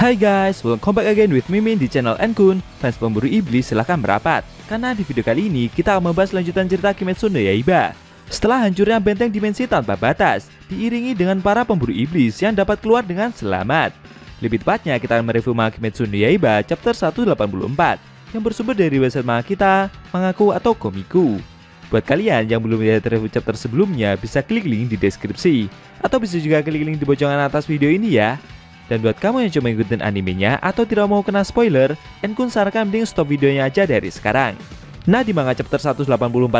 Hai guys, welcome back again with Mimin di channel Enkun. Fans pemburu iblis silahkan merapat, karena di video kali ini kita akan membahas lanjutan cerita Kimetsu no Yaiba. Setelah hancurnya benteng dimensi tanpa batas, diiringi dengan para pemburu iblis yang dapat keluar dengan selamat. Lebih tepatnya kita akan mereview manga Kimetsu no Yaiba chapter 184 yang bersumber dari website manga kita, Mangaku atau Komiku. Buat kalian yang belum lihat review chapter sebelumnya, bisa klik link di deskripsi, atau bisa juga klik link di pojokan atas video ini ya. Dan buat kamu yang cuma ngikutin animenya atau tidak mau kena spoiler, Enkun sarankan mending stop videonya aja dari sekarang. Nah, di manga chapter 184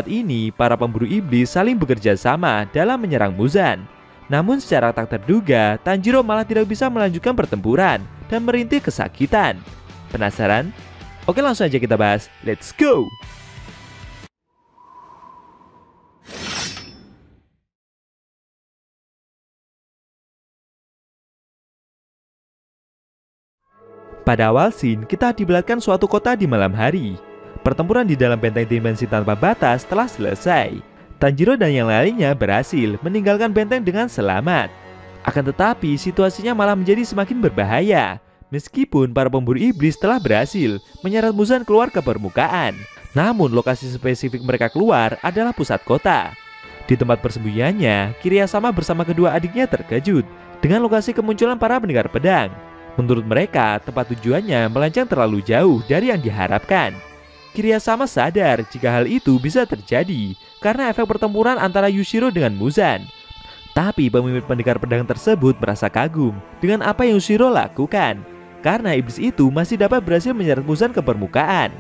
ini, para pemburu iblis saling bekerja sama dalam menyerang Muzan. Namun secara tak terduga, Tanjiro malah tidak bisa melanjutkan pertempuran dan merintih kesakitan. Penasaran? Oke, langsung aja kita bahas. Let's go! Pada awal scene, kita diperlihatkan suatu kota di malam hari. Pertempuran di dalam benteng dimensi tanpa batas telah selesai. Tanjiro dan yang lainnya berhasil meninggalkan benteng dengan selamat. Akan tetapi, situasinya malah menjadi semakin berbahaya. Meskipun para pemburu iblis telah berhasil menyeret Muzan keluar ke permukaan, namun lokasi spesifik mereka keluar adalah pusat kota. Di tempat persembunyiannya, Kiriyasama bersama kedua adiknya terkejut dengan lokasi kemunculan para pendekar pedang. Menurut mereka, tempat tujuannya melenceng terlalu jauh dari yang diharapkan. Kiriyasama sadar jika hal itu bisa terjadi karena efek pertempuran antara Yushiro dengan Muzan. Tapi pemimpin pendekar pedang tersebut merasa kagum dengan apa yang Yushiro lakukan, karena iblis itu masih dapat berhasil menyeret Muzan ke permukaan.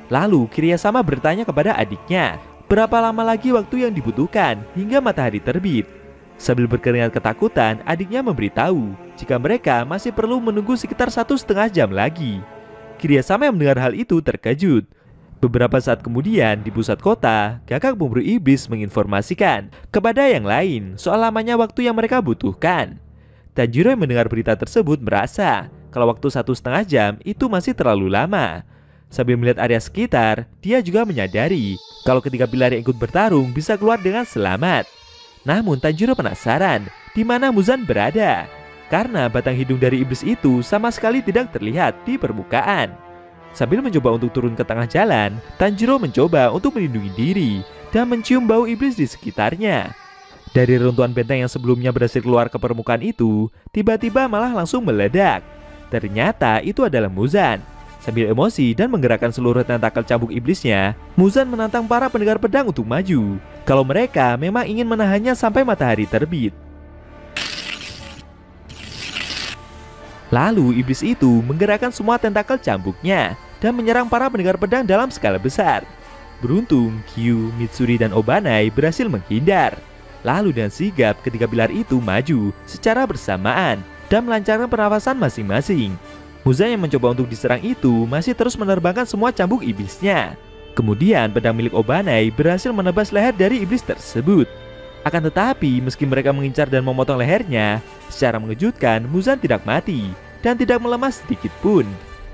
Lalu Kiriyasama bertanya kepada adiknya, berapa lama lagi waktu yang dibutuhkan hingga matahari terbit. Sambil berkeringat ketakutan, adiknya memberitahu jika mereka masih perlu menunggu sekitar 1,5 jam lagi. Kiriyasama yang mendengar hal itu terkejut. Beberapa saat kemudian, di pusat kota, gagak pemburu iblis menginformasikan kepada yang lain soal lamanya waktu yang mereka butuhkan. Tanjiro yang mendengar berita tersebut merasa kalau waktu 1,5 jam itu masih terlalu lama. Sambil melihat area sekitar, dia juga menyadari kalau ketiga pilar yang ikut bertarung bisa keluar dengan selamat. Namun Tanjiro penasaran di mana Muzan berada, karena batang hidung dari iblis itu sama sekali tidak terlihat di permukaan. Sambil mencoba untuk turun ke tengah jalan, Tanjiro mencoba untuk melindungi diri dan mencium bau iblis di sekitarnya. Dari runtuhan benteng yang sebelumnya berhasil keluar ke permukaan itu, tiba-tiba malah langsung meledak. Ternyata itu adalah Muzan. Sambil emosi dan menggerakkan seluruh tentakel cambuk iblisnya, Muzan menantang para pendekar pedang untuk maju kalau mereka memang ingin menahannya sampai matahari terbit. Lalu iblis itu menggerakkan semua tentakel cambuknya dan menyerang para pendekar pedang dalam skala besar. Beruntung, Kyu, Mitsuri, dan Obanai berhasil menghindar. Lalu dengan sigap ketiga pilar itu maju secara bersamaan dan melancarkan pernafasan masing-masing. Muzan yang mencoba untuk diserang itu masih terus menerbangkan semua cambuk iblisnya. Kemudian pedang milik Obanai berhasil menebas leher dari iblis tersebut. Akan tetapi meski mereka mengincar dan memotong lehernya, secara mengejutkan Muzan tidak mati dan tidak melemah sedikit pun.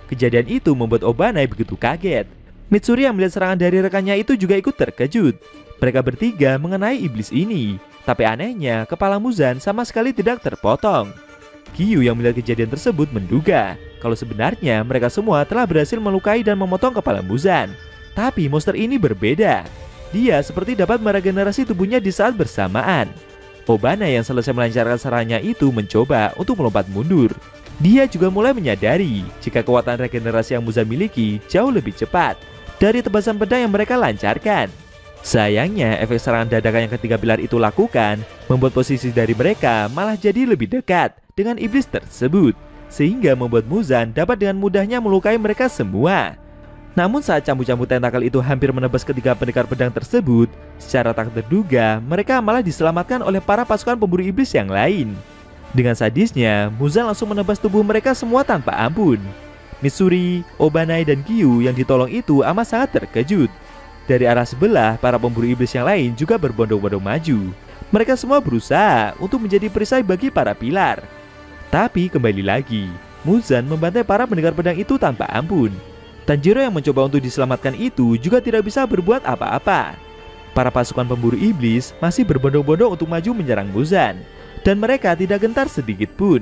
Kejadian itu membuat Obanai begitu kaget. Mitsuri yang melihat serangan dari rekannya itu juga ikut terkejut. Mereka bertiga mengenai iblis ini, tapi anehnya kepala Muzan sama sekali tidak terpotong. Kyu yang melihat kejadian tersebut menduga kalau sebenarnya mereka semua telah berhasil melukai dan memotong kepala Muzan. Tapi monster ini berbeda. Dia seperti dapat meregenerasi tubuhnya di saat bersamaan. Obanai yang selesai melancarkan serangannya itu mencoba untuk melompat mundur. Dia juga mulai menyadari jika kekuatan regenerasi yang Muzan miliki jauh lebih cepat dari tebasan pedang yang mereka lancarkan. Sayangnya, efek serangan dadakan yang ketiga pilar itu lakukan membuat posisi dari mereka malah jadi lebih dekat dengan iblis tersebut, sehingga membuat Muzan dapat dengan mudahnya melukai mereka semua. Namun saat cambuk-cambuk tentakel itu hampir menebas ketiga pendekar pedang tersebut, secara tak terduga mereka malah diselamatkan oleh para pasukan pemburu iblis yang lain. Dengan sadisnya, Muzan langsung menebas tubuh mereka semua tanpa ampun. Mitsuri, Obanai, dan Kyu yang ditolong itu amat sangat terkejut. Dari arah sebelah, para pemburu iblis yang lain juga berbondong-bondong maju. Mereka semua berusaha untuk menjadi perisai bagi para pilar. Tapi kembali lagi, Muzan membantai para pendekar pedang itu tanpa ampun. Tanjiro yang mencoba untuk diselamatkan itu juga tidak bisa berbuat apa-apa. Para pasukan pemburu iblis masih berbondong-bondong untuk maju menyerang Muzan, dan mereka tidak gentar sedikit pun.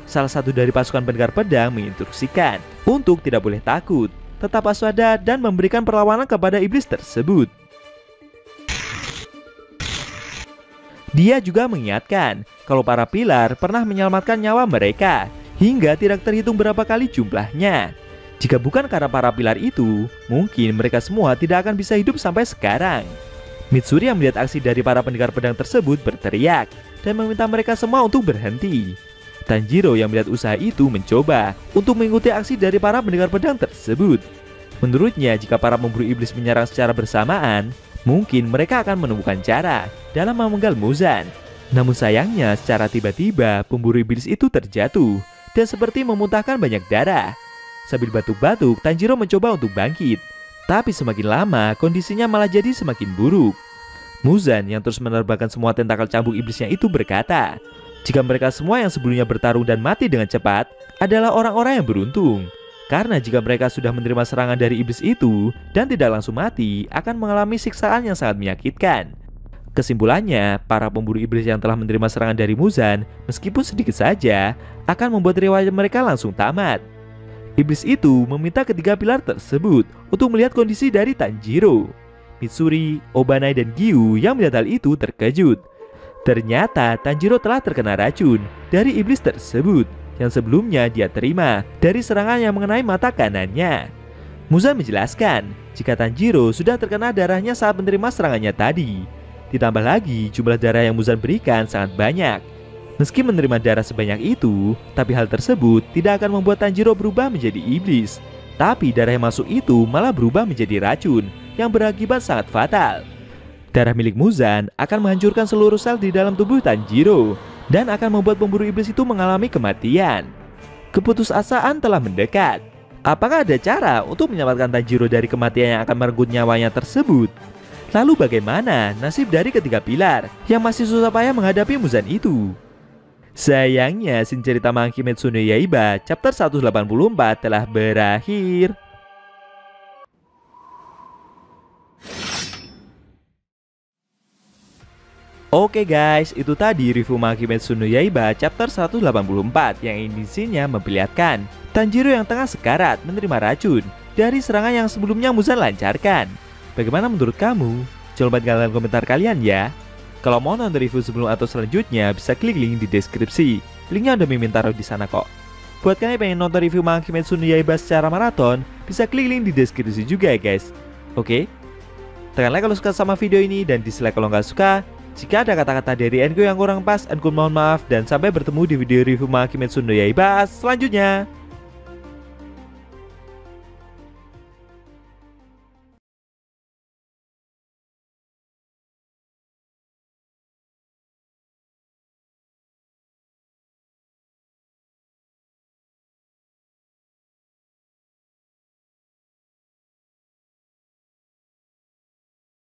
salah satu dari pasukan pendekar pedang menginstruksikan untuk tidak boleh takut, tetap waspada dan memberikan perlawanan kepada iblis tersebut. Dia juga mengingatkan kalau para pilar pernah menyelamatkan nyawa mereka hingga tidak terhitung berapa kali jumlahnya. Jika bukan karena para pilar itu, mungkin mereka semua tidak akan bisa hidup sampai sekarang. Mitsuri yang melihat aksi dari para pendekar pedang tersebut berteriak dan meminta mereka semua untuk berhenti. Tanjiro yang melihat usaha itu mencoba untuk mengikuti aksi dari para pendekar pedang tersebut. Menurutnya, jika para pemburu iblis menyerang secara bersamaan, mungkin mereka akan menemukan cara dalam memenggal Muzan. Namun sayangnya, secara tiba-tiba pemburu iblis itu terjatuh dan seperti memuntahkan banyak darah. Sambil batuk-batuk, Tanjiro mencoba untuk bangkit. Tapi semakin lama, kondisinya malah jadi semakin buruk. Muzan yang terus menerbangkan semua tentakel cambuk iblisnya itu berkata, jika mereka semua yang sebelumnya bertarung dan mati dengan cepat adalah orang-orang yang beruntung. Karena jika mereka sudah menerima serangan dari iblis itu dan tidak langsung mati, akan mengalami siksaan yang sangat menyakitkan. Kesimpulannya, para pemburu iblis yang telah menerima serangan dari Muzan, meskipun sedikit saja, akan membuat riwayat mereka langsung tamat. Iblis itu meminta ketiga pilar tersebut untuk melihat kondisi dari Tanjiro. Mitsuri, Obanai, dan Giyu yang melihat hal itu terkejut. Ternyata Tanjiro telah terkena racun dari iblis tersebut yang sebelumnya dia terima dari serangan yang mengenai mata kanannya. Muzan menjelaskan jika Tanjiro sudah terkena darahnya saat menerima serangannya tadi. Ditambah lagi jumlah darah yang Muzan berikan sangat banyak. Meski menerima darah sebanyak itu, tapi hal tersebut tidak akan membuat Tanjiro berubah menjadi iblis. Tapi darah yang masuk itu malah berubah menjadi racun yang berakibat sangat fatal. Darah milik Muzan akan menghancurkan seluruh sel di dalam tubuh Tanjiro dan akan membuat pemburu iblis itu mengalami kematian. Keputusasaan telah mendekat. Apakah ada cara untuk menyelamatkan Tanjiro dari kematian yang akan merenggut nyawanya tersebut? Lalu bagaimana nasib dari ketiga pilar yang masih susah payah menghadapi Muzan itu? Sayangnya, scene cerita Kimetsu no Yaiba chapter 184 telah berakhir. Oke guys, itu tadi review Kimetsu no Yaiba chapter 184 yang isinya memperlihatkan Tanjiro yang tengah sekarat menerima racun dari serangan yang sebelumnya Muzan lancarkan. Bagaimana menurut kamu? Jangan lupa tinggalkan komentar kalian ya. Kalau mau nonton review sebelum atau selanjutnya, bisa klik link di deskripsi. Linknya udah Mimin taruh di sana kok. Buat kalian yang pengen nonton review Kimetsu no Yaiba secara maraton, bisa klik link di deskripsi juga ya guys. Oke? Tekan like kalau suka sama video ini dan dislike kalau nggak suka. Jika ada kata-kata dari Enko yang kurang pas, Enko mohon maaf dan sampai bertemu di video review Kimetsu no Yaiba selanjutnya.